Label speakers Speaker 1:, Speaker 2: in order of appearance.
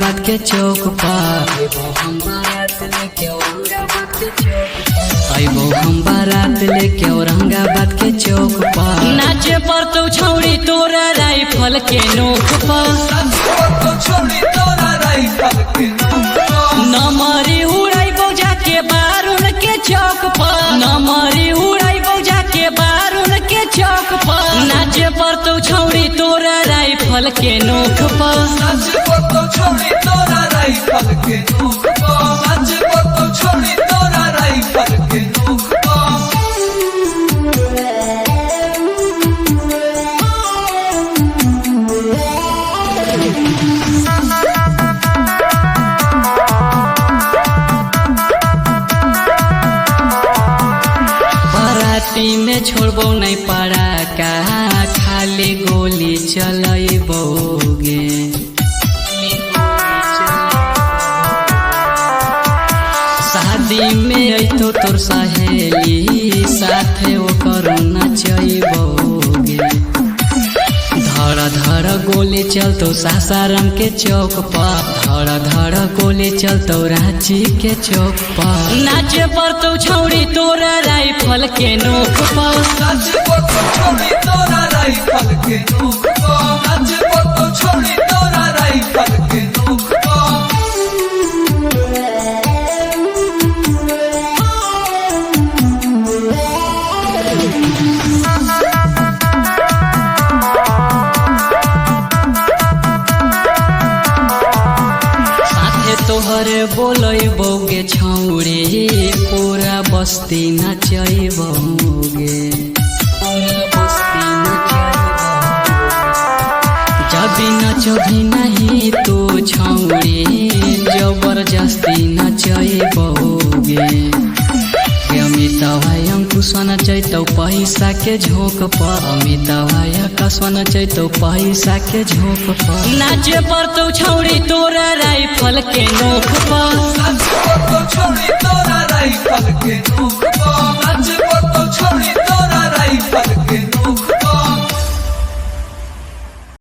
Speaker 1: औरंगाबाद के चौक पर अबो हम बारात लेके औरंगाबाद के चौक पर नाचे पर तो छौड़ी तोरा राइफल के नोक पर नमरी उड़ाई बौजा के बारून के चौक पर नमरी उड़ाई बौजा के बारून के चौक पर नाचे पर तो छौड़ी तोरा राइफल के नोक पर में छोड़बो नहीं पड़ा का खाली गोली चलबोगे शादी में अतो तोर सहेली साथे ओकर नचबोगे धड़ धड़ गोली चलतो सासाराम के चौक पर धड़ धड़ गोली चलतो रांची के चौक पर नाचे पर तो छौड़ी तोरा राइफल के नोक पर तोहरे बोलबोगे छौड़ी पूरा बस्ती नचबोगे जब नचबी नहीं तो छौड़ी जबरदस्ती नचबोगे अमिताभ अंकुश नचैतौ पैसा के झोंक पर अमिताभ आकाश नचैतौ पैसा के झोंक पर नाचे पर तो छौड़ी तोरा राइफल के नोक पर